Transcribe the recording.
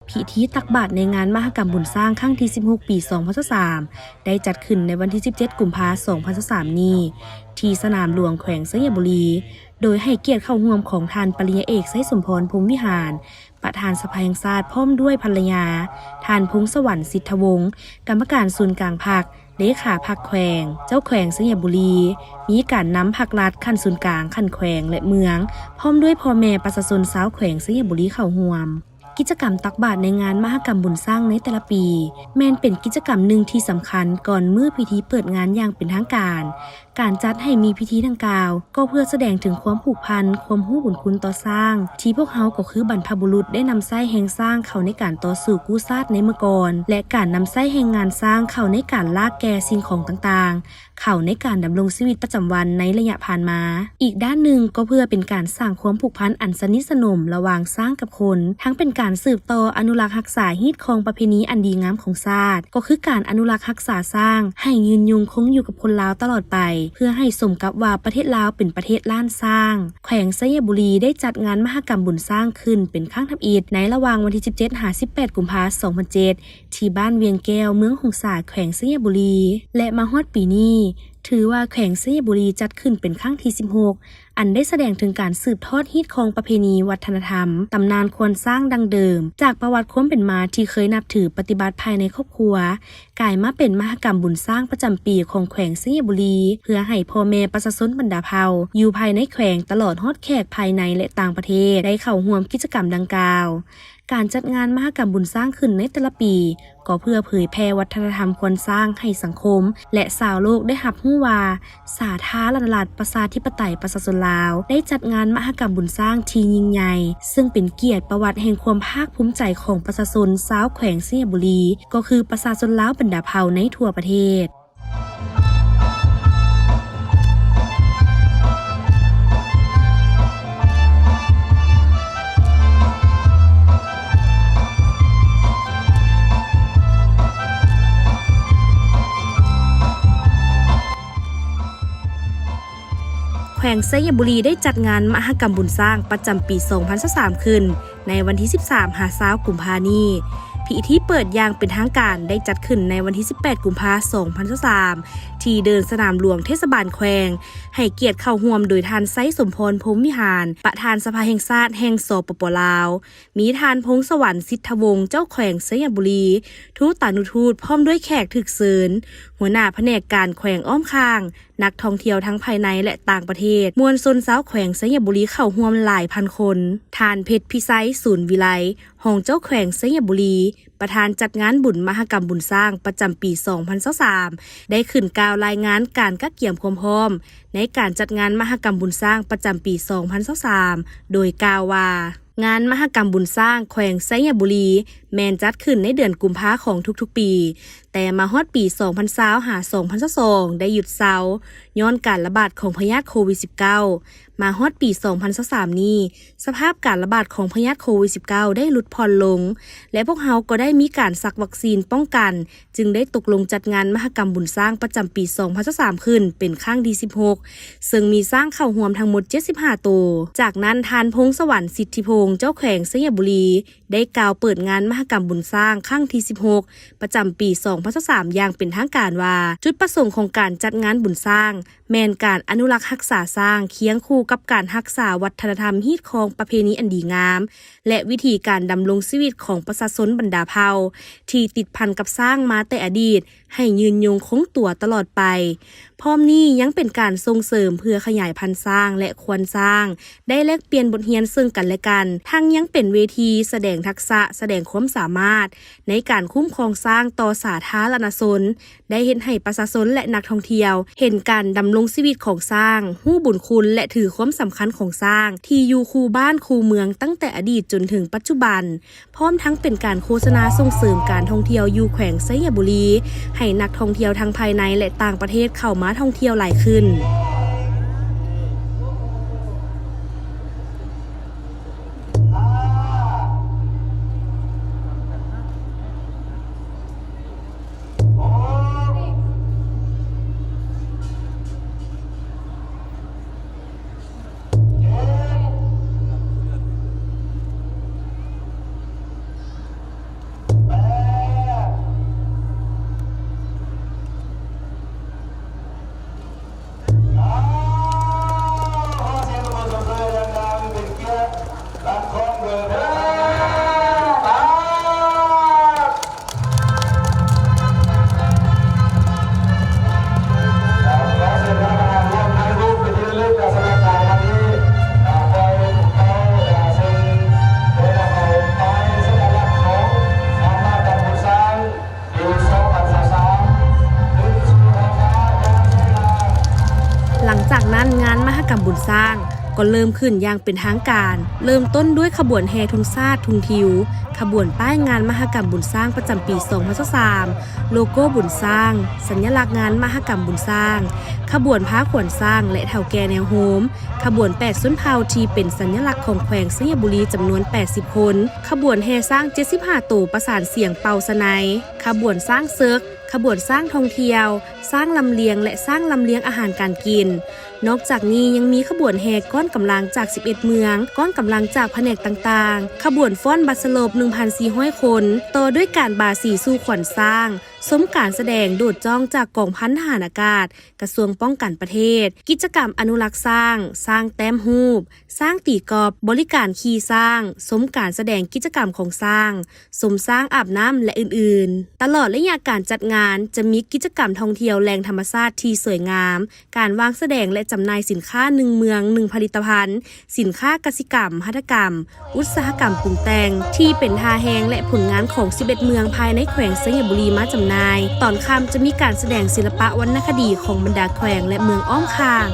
พิธีตักบาตรในงานมหกรรมบุญสร้างครั้งที่ 16 ปี 2023 ได้จัดขึ้นในวันที่ 17 กุมภาพันธ์ 2023 นี้ที่สนามหลวงแขวงสยบุรี โดยให้เกียรติเข้าร่วมของท่านปริญญาเอกไสสมพรพรหมวิหารประธานสภาแห่งชาติพร้อมด้วยภรรยาท่านพงษ์สวรรค์สิทธวงศ์กรรมการศูนย์กลางพรรคเลขาพรรคแขวงเจ้าแขวงสยบุรีมีการนำพรรครัฐขั้นศูนย์กลางขั้นแขวงและเมืองพร้อมด้วยพ่อแม่ประชาชนชาวแขวงสยบุรีเข้าร่วมกิจกรรมตักบาตรในงานมหกรรมบุญสร้างในแต่ละปีแม้นเป็นกิจกรรมหนึ่งที่สำคัญก่อนเมื่อพิธีเปิดงานอย่างเป็นทางการจัดให้มีพิธีดังกล่าวก็เพื่อแสดงถึงความผูกพันความรู้บุญคุณต่อสร้างที่พวกเขาก็คือบรรพบุรุษได้นำไส้แห่งสร้างเข้าในการต่อสู้กู้ชาติในเมื่อก่อนและการนำไส้แห่งงานสร้างเข้าในการลากแก่สิ่งของต่างๆเข้าในการดำรงชีวิตประจำวันในระยะผ่านมาอีกด้านหนึ่งก็เพื่อเป็นการสร้างความผูกพันอันสนิทสนมระหว่างสร้างกับคนทั้งเป็นการสืบต่ออนุรักษ์รักษาฮีตคองประเพณีอันดีงามของชาติก็คือการอนุรักษ์รักษาสร้างให้ยืนยงคงอยู่กับคนลาวตลอดไปเพื่อให้สมกับว่าประเทศลาวเป็นประเทศล้านสร้างแขวงสยบุรีได้จัดงานมหกรรมบุญสร้างขึ้นเป็นครั้งทำอิฐในระหว่างวันที่ 17-18 กุมภาพันธ์ 2007 ที่บ้านเวียงแก้วเมืองหงสาแขวงสยบุรีและมาฮอดปีนี้ถือว่าแขวงสยบุรีจัดขึ้นเป็นครั้งที่ 16 อันได้แสดงถึงการสืบทอดฮีตคองประเพณีวัฒนธรรมตำนานควรสร้างดังเดิมจากประวัติความเป็นมาที่เคยนับถือปฏิบัติภายในครอบครัวกลายมาเป็นมหกรรมบุญสร้างประจำปีของแขวงสยบุรีเพื่อให้พ่อแม่ประชาชนบรรดาเผ่าอยู่ภายในแขวงตลอดฮอดแขกภายในและต่างประเทศได้เข้าร่วมกิจกรรมดังกล่าวการจัดงานมหกรรมบุญสร้างขึ้นในแต่ละปีก็เพื่อเผยแพร่วัฒนธรรมควรสร้างให้สังคมและชาวโลกได้รับรู้ว่าสาธารณรัฐประชาธิปไตยประชาชนลาวได้จัดงานมหกรรมบุญสร้างที่ยิ่งใหญ่ซึ่งเป็นเกียรติประวัติแห่งความภาคภูมิใจของประชาชนชาวแขวงสยบุรีก็คือประชาชนลาวบรรดาเผ่าในทั่วประเทศแขวงสยบุรีได้จัดงานมหกรรมบุญสร้างประจำปี 2023 ขึ้นในวันที่ 13-20 กุมภาพันธ์นี้พิธีเปิดอย่างเป็นทางการได้จัดขึ้นในวันที่ 18 กุมภาพันธ์ 2023 ที่เดินสนามหลวงเทศบาลแขวงให้เกียรติเข้าร่วมโดยท่านไสสมพรพรหมวิหารประธานสภาแห่งชาติแห่งสปป.ลาวมีท่านพงษ์สวรรค์สิทธวงศ์เจ้าแขวงสยบุรีทูตานุทูตพร้อมด้วยแขกถึกเชิญหัวหน้าแผนกการแขวงอ้อมข้างนักท่องเที่ยวทั้งภายในและต่างประเทศมวลชนชาวแขวงสยบุรีเข้าร่วมหลายพันคนท่านเพชรพิไสศูนย์วิไลห้องเจ้าแขวงสยบุรีประธานจัดงานบุญมหกรรมบุญสร้างประจำปี 2023 ได้ขึ้นกล่าวรายงานการกักเกี่ยมความพร้อมในการจัดงานมหกรรมบุญสร้างประจำปี 2023 โดยกล่าวว่างานมหกรรมบุญสร้างแขวงสยบุรีแม้นจัดขึ้นในเดือนกุมภาพันธ์ของทุกๆปีแต่มาฮอดปี 2020-2022 ได้หยุดเซาย้อนการระบาดของพยาธิโควิด -19 มาฮอดปี 2023 นี้สภาพการระบาดของพยาธิโควิด -19 ได้ลดผ่อนลงและพวกเขาก็ได้มีการสักวัคซีนป้องกันจึงได้ตกลงจัดงานมหกรรมบุญสร้างประจำปี 2023 ขึ้นเป็นครั้งที่ 16 ซึ่งมีสร้างเข้าร่วมทั้งหมด 75 ตัวจากนั้นท่านพงษ์สวรรค์สิทธิพงศ์เจ้าแขวงสยบุรีได้กล่าวเปิดงานมหกรรมบุญสร้างครั้งที่ 16 ประจำปี 2023 อย่างเป็นทางการว่าจุดประสงค์ของการจัดงานบุญสร้างแม่นการอนุรักษ์รักษาสร้างเคียงคู่กับการรักษาวัฒนธรรมฮีตคองประเพณีอันดีงามและวิธีการดำรงชีวิตของประชาชนบรรดาเผ่าที่ติดพันกับสร้างมาแต่อดีตให้ยืนยงคงตัวตลอดไปพร้อมนี้ยังเป็นการส่งเสริมเพื่อขยายพันธุ์สร้างและควรสร้างได้แลกเปลี่ยนบทเรียนซึ่งกันและกันทั้งยังเป็นเวทีแสดงทักษะแสดงความสามารถในการคุ้มครองสร้างต่อสาธารณชนได้เห็นให้ประชาชนและนักท่องเที่ยวเห็นการดำรงชีวิตของสร้างฮู้บุญคุณและถือความสำคัญของสร้างที่อยู่คู่บ้านคู่เมืองตั้งแต่อดีตจนถึงปัจจุบันพร้อมทั้งเป็นการโฆษณาส่งเสริมการท่องเที่ยวอยู่แขวงสยบุรีให้นักท่องเที่ยวทั้งภายในและต่างประเทศเข้ามาท่องเที่ยวหลายขึ้น ค านมหกรรมบุญสร้างก็เริ่มขึ้นอย่างเป็นทางการ เริ่มต้นด้วยขบวนแห่ทุ่งซาดทุ่งทิวขบวนป้ายงานมหกรรมบุญสร้างประจำปี 2023 โลโก้บุญสร้างสัญลักษณ์งานมหกรรมบุญสร้างขบวนพาขวัญสร้างและเฒ่าแก่แนวโฮมขบวน8ส้นเผาที่เป็นสัญลักษณ์ของแขวงสัญบุรีจำนวน80คนขบวนแห่สร้าง75ตัวประสานเสียงเป่าสนัยขบวนสร้างเซิร์กขบวนสร้างท่องเที่ยวสร้างลำเลียงและสร้างลำเลียงอาหารการกินนอกจากนี้ยังมีขบวนแห่ก้อนกำลังจาก11เมืองก้อนกำลังจากแผนกต่างๆขบวนฟ้อนบัสโลบ 1,400 คนต่อด้วยการบาสีสู่ขวัญสร้างสมการแสดงโดดจ้องจากกองพันทหารอากาศกระทรวงป้องกันประเทศกิจกรรมอนุรักษ์สร้างแต้มรูปสร้างตีกอบบริการขี่สร้างสมการแสดงกิจกรรมของสร้างสมสร้างอาบน้ำและอื่นๆตลอดระยะการจัดงานจะมีกิจกรรมท่องเที่ยวแหล่งธรรมชาติที่สวยงามการวางแสดงและจำหน่ายสินค้า1เมือง1ผลิตภัณฑ์สินค้ากสิกรรมหัตถกรรมอุตสาหกรรมปรุงแต่งที่เป็นท่าแห้งและผลงานของ11เมืองภายในแขวงสัญบุรีมาจำหน่ายตอนค่ำจะมีการแสดงศิลปะวรรณคดีของบรรดาแขวงและเมืองอ้อมข้าง